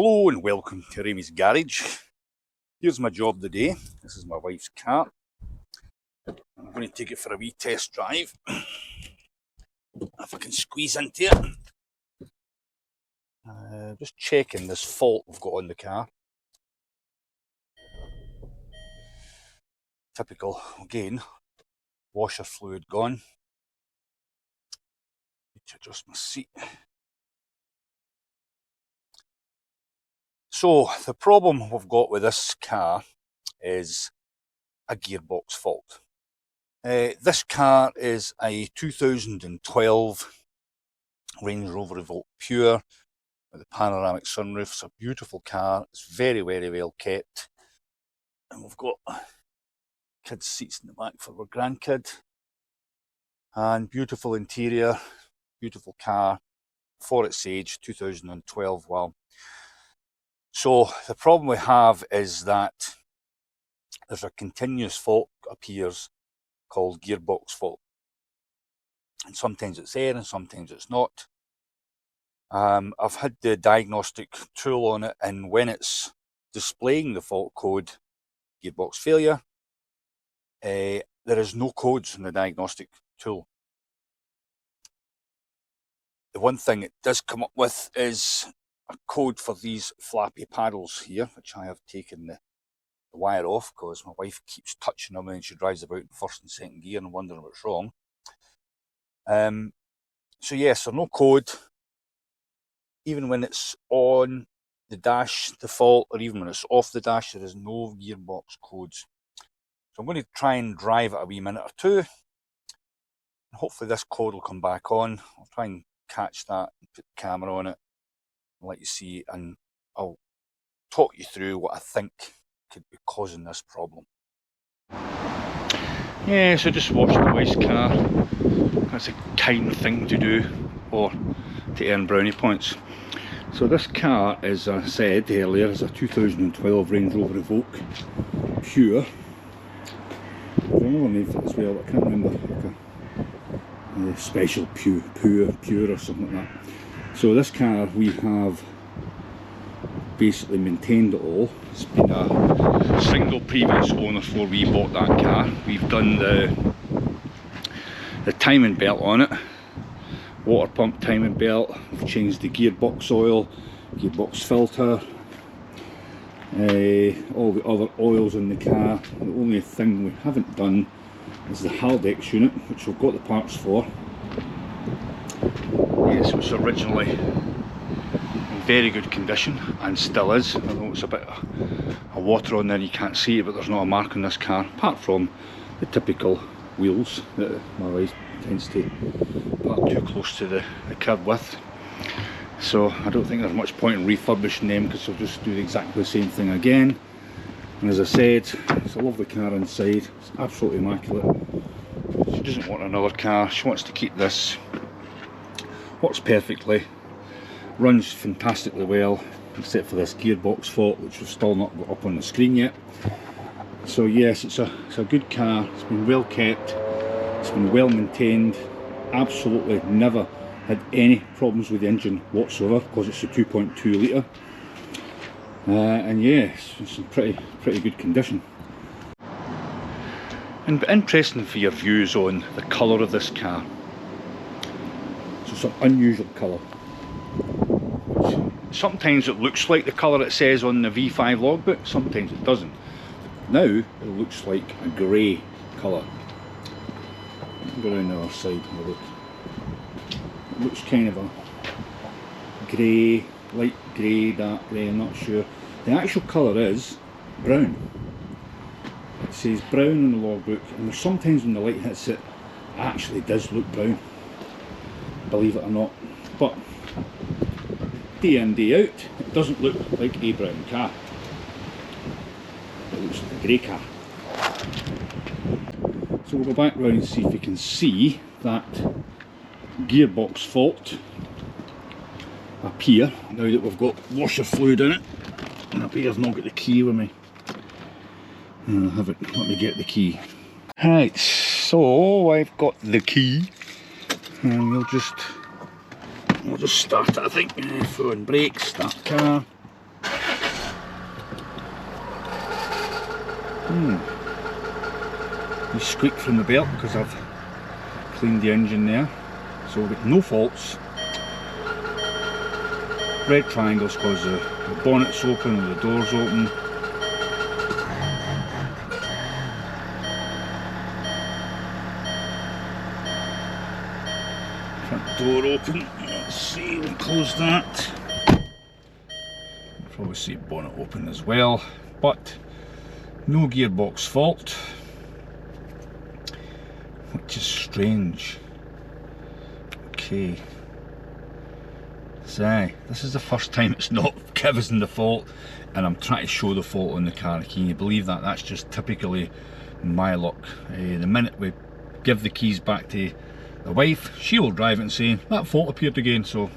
Hello and welcome to Raymies Garage. Here's my job today. This is my wife's car. I'm going to take it for a wee test drive. If I can squeeze into it. Just checking this fault we've got on the car. Typical, again, washer fluid gone. Need to adjust my seat. So the problem we've got with this car is a gearbox fault. This car is a 2012 Range Rover Evoque Pure with a panoramic sunroof. It's a beautiful car. It's very, very well kept. And we've got kids' seats in the back for our grandkid. And beautiful interior, beautiful car for its age, 2012. Well, so the problem we have is that there's a continuous fault appears called gearbox fault. And sometimes it's there and sometimes it's not. I've had the diagnostic tool on it, and when it's displaying the fault code, gearbox failure, there is no codes in the diagnostic tool. The one thing it does come up with is a code for these flappy paddles here, which I have taken the wire off because my wife keeps touching them and she drives about in first and second gear and wondering what's wrong. So yes, there's no code. Even when it's on the dash, the fault, or even when it's off the dash, there is no gearbox codes. So I'm going to try and drive it a wee minute or two. And hopefully this code will come back on. I'll try and catch that and put the camera on it and let you see, and I'll talk you through what I think could be causing this problem. Yeah, so just watch the wife's car. That's a kind thing to do, or to earn brownie points. So this car, as I said earlier, is a 2012 Range Rover Evoque Pure. There's another name for it as well, I can't remember, like a special pure or something like that. So this car, we have basically maintained it all. It's been a single previous owner before we bought that car. We've done the timing belt on it, water pump timing belt. We've changed the gearbox oil, gearbox filter, all the other oils in the car. The only thing we haven't done is the Haldex unit, which we've got the parts for. Yes, it was originally in very good condition and still is. I know it's a bit of water on there, you can't see it, but there's not a mark on this car apart from the typical wheels that my wife tends to park too close to the curb with. So I don't think there's much point in refurbishing them because they'll just do exactly the same thing again. And as I said, it's a lovely car inside, it's absolutely immaculate. She doesn't want another car, she wants to keep this. Works perfectly, runs fantastically well, except for this gearbox fault, which we've still not got up on the screen yet. So yes, it's a good car, it's been well kept, it's been well maintained, absolutely never had any problems with the engine whatsoever because it's a 2.2 litre. And yes, it's in pretty good condition. And interesting for your views on the colour of this car. So it's an unusual colour. Sometimes it looks like the colour it says on the V5 logbook, sometimes it doesn't. Now it looks like a grey colour. Go around the other side and have a look. It looks kind of a grey, light grey, dark grey, I'm not sure. The actual colour is brown. It says brown in the logbook, and sometimes when the light hits it, it actually does look brown, believe it or not. But day in, day out, it doesn't look like a brown car. It looks like a grey car. So we'll go back round and see if we can see that gearbox fault appear now that we've got washer fluid in it. And up here I've not got the key with me. And I haven't, let me get the key. Right, so I've got the key, and we'll just start it, I think. Phone brake, start car. You squeak from the belt because I've cleaned the engine there. So we've got no faults. Red triangles because the bonnet's open or the door's open. Front door open. Let's see, we'll close that. Probably see bonnet open as well, but no gearbox fault, which is strange. Okay, so this is the first time it's not giving the fault, and I'm trying to show the fault on the car. Can you believe that? That's just typically my luck. The minute we give the keys back to the wife, she will drive it and say that fault appeared again. So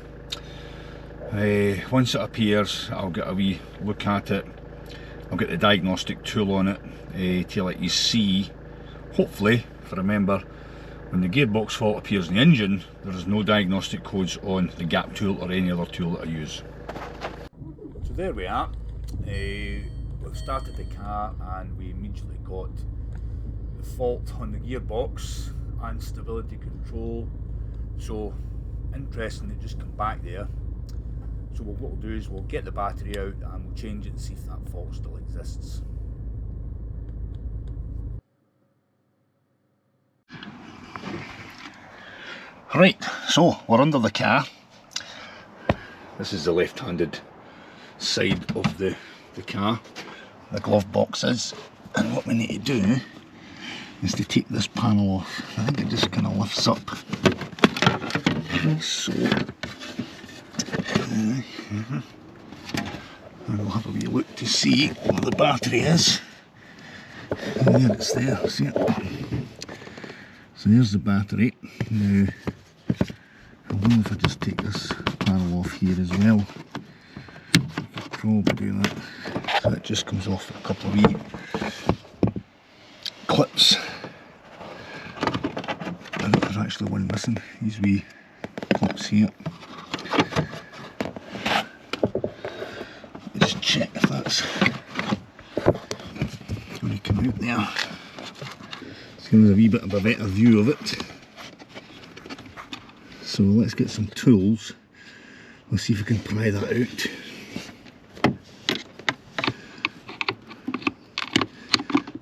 once it appears, I'll get a wee look at it. I'll get the diagnostic tool on it to let you see. Hopefully, if I remember, when the gearbox fault appears in the engine, there is no diagnostic codes on the gap tool or any other tool that I use. So there we are. We've started the car and we immediately got the fault on the gearbox and stability control. So interesting, it just come back there. So what we'll do is we'll get the battery out and we'll change it and see if that fault still exists. Right, so we're under the car. This is the left-handed side of the car. The glove box is, and what we need to do is to take this panel off. I think it just kind of lifts up. So. And we'll have a wee look to see where the battery is. And there it's there, see it? So there's the battery. Now, I wonder if I just take this panel off here as well. I could probably do that. So it just comes off with a couple of wee clips. I think there's actually one missing, these wee clips here. Just check if that's going to come out there. It's giving us a wee bit of a better view of it. So let's get some tools. Let's see if we can pry that out. I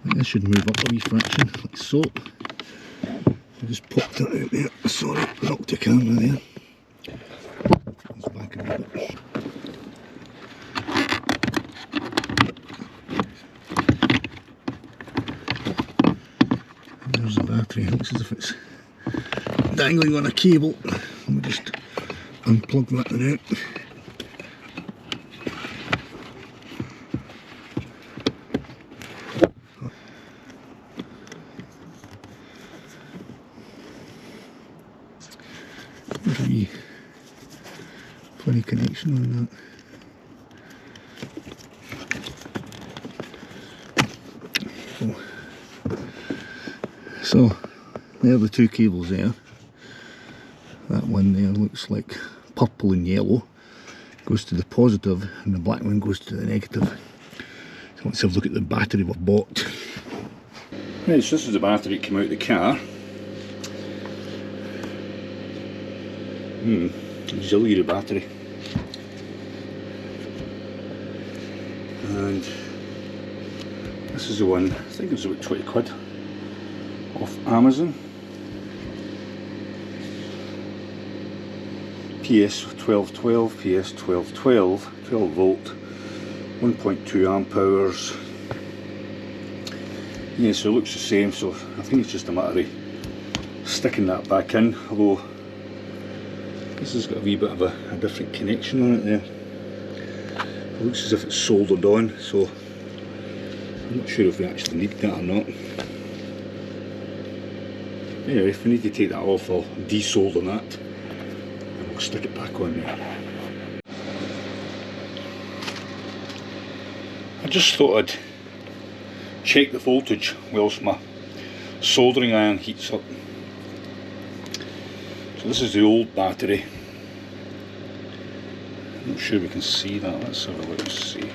think this should move up a wee fraction, like so. I just popped that out there. Sorry, knocked the camera there. It's back a wee bit. There's the battery. It looks as if it's dangling on a cable. Let me just unplug that one out. There's a wee funny connection on that. So there are the two cables there. That one there looks like purple and yellow, goes to the positive, and the black one goes to the negative. So let's have a look at the battery we've bought. Right, so this is the battery that came out of the car. Auxiliary battery. And this is the one, I think it was about 20 quid off Amazon. PS 1212, PS 1212, 12 volt, 1.2 amp hours. Yeah, so it looks the same, so I think it's just a matter of sticking that back in, although this has got a wee bit of a different connection on it there. It looks as if it's soldered on, so I'm not sure if we actually need that or not. Anyway, if we need to take that off, I'll desolder that. We'll stick it back on there. I just thought I'd check the voltage whilst my soldering iron heats up. So this is the old battery. I'm not sure we can see that. Let's have a look and see.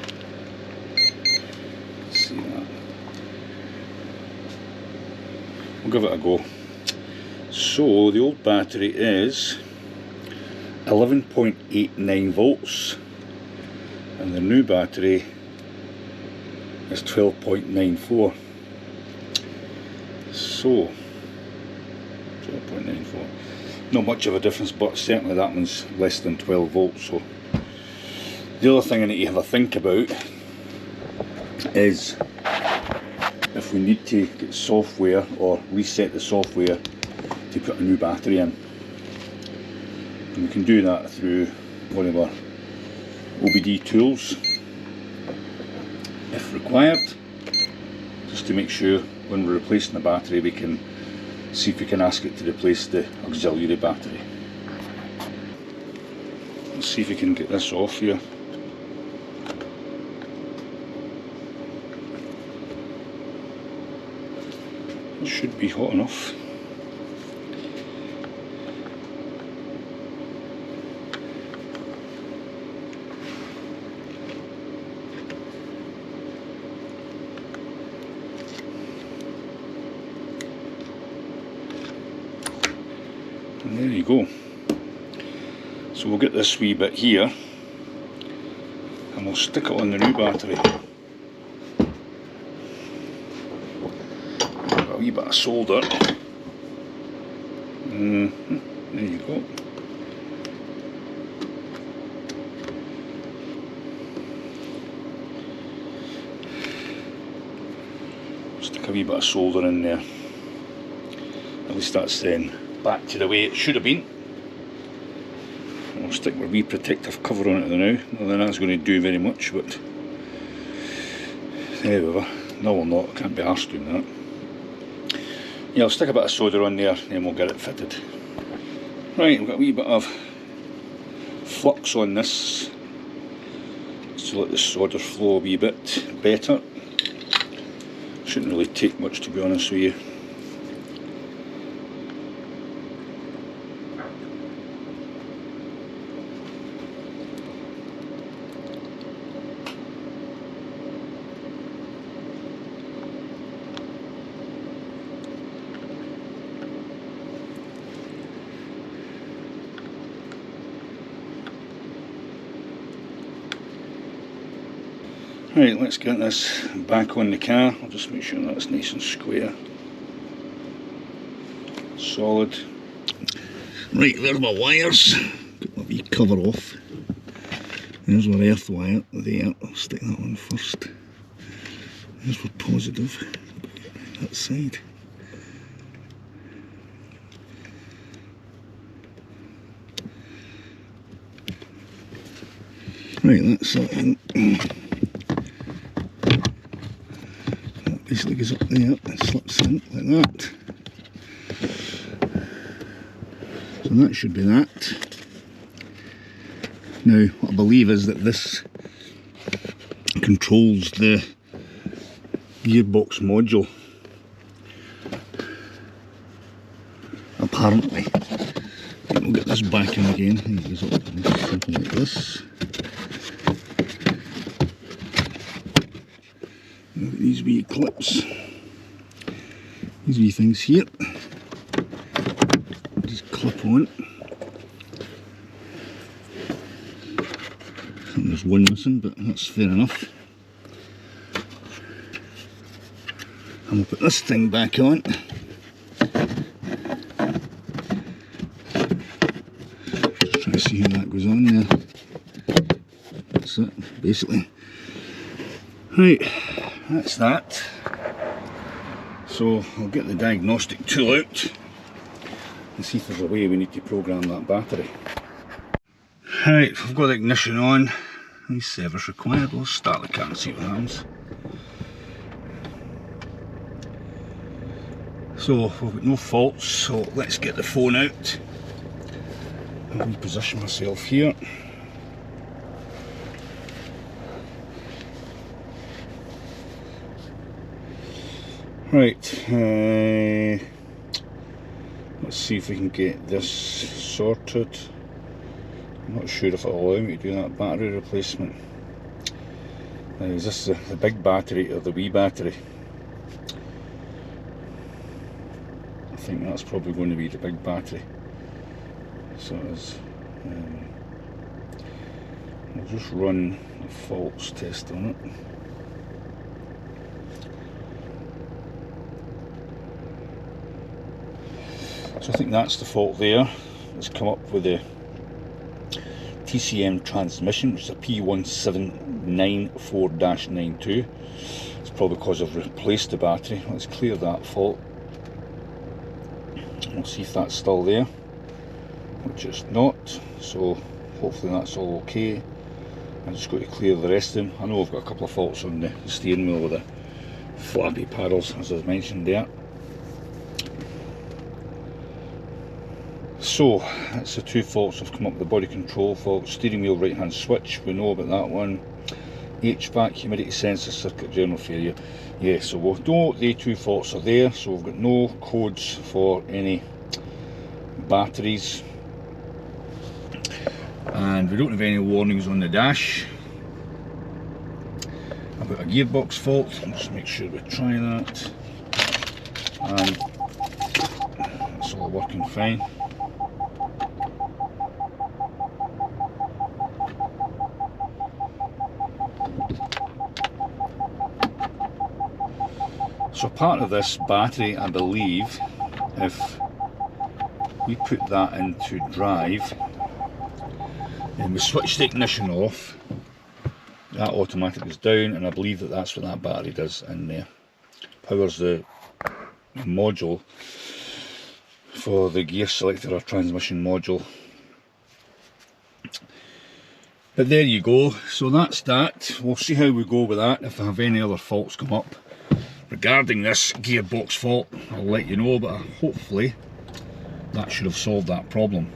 See that. we'll give it a go. So the old battery is 11.89 volts and the new battery is 12.94. So 12.94, not much of a difference, but certainly that one's less than 12 volts. So the other thing I need to have a think about is if we need to get software or reset the software to put a new battery in. And we can do that through one of our OBD tools if required, just to make sure when we're replacing the battery we can see if we can ask it to replace the auxiliary battery. Let's see if we can get this off here. It should be hot enough. And there you go. So we'll get this wee bit here and we'll stick it on the new battery. Got a wee bit of solder. There you go. Stick a wee bit of solder in there. At least that's then back to the way it should have been. I'll stick my wee protective cover on it now. Not that that's going to do very much, but however, no will not, can't be arsed doing that. Yeah, I'll stick a bit of solder on there and then we'll get it fitted. Right, we've got a wee bit of flux on this just to let the solder flow a wee bit better. Shouldn't really take much, to be honest with you. Right, let's get this back on the car. I'll just make sure that's nice and square. Solid. Right, there's my wires. Get my wee cover off. There's our earth wire there. I'll stick that on first. There's our positive. That side. Right, that's it. Basically goes up there and slips in like that. So that should be that. Now what I believe is that this controls the gearbox module. Apparently. We'll get this back in again. It goes up something like this. These wee clips, these wee things here, just clip on. I think there's one missing, but that's fair enough. And we'll put this thing back on. Just try to see how that goes on there. That's it, basically. Right. That's that. So I'll get the diagnostic tool out and see if there's a way we need to program that battery. Right, we've got the ignition on. Any service required. We'll start the car and see what happens. So we've got no faults, so let's get the phone out. I'll reposition myself here. Right, let's see if we can get this sorted. I'm not sure if it'll allow me to do that battery replacement. Is this the big battery or the wee battery? think that's probably going to be the big battery. So it is. I'll just run a faults test on it. So I think that's the fault there. It's come up with the TCM transmission, which is a P1794-92. It's probably because I've replaced the battery. Let's clear that fault. We'll see if that's still there, which it's not, so hopefully that's all okay. I'm just going to clear the rest of them. I know I've got a couple of faults on the steering wheel with the flappy paddles, as I mentioned there. So that's the two faults have come up, the body control fault, steering wheel right hand switch, we know about that one. HVAC, humidity sensor circuit general failure. Yeah, so we'll know the two faults are there, so we've got no codes for any batteries. And we don't have any warnings on the dash. I've got a gearbox fault, let's make sure we try that. And it's all working fine. So part of this battery, I believe, if we put that into drive and we switch the ignition off, that automatic is down, and I believe that that's what that battery does in there. Powers the module for the gear selector or transmission module. But there you go, so that's that. We'll see how we go with that. If I have any other faults come up regarding this gearbox fault, I'll let you know, but hopefully that should have solved that problem.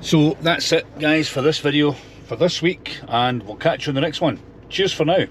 So that's it guys for this video for this week, and we'll catch you in the next one. Cheers for now.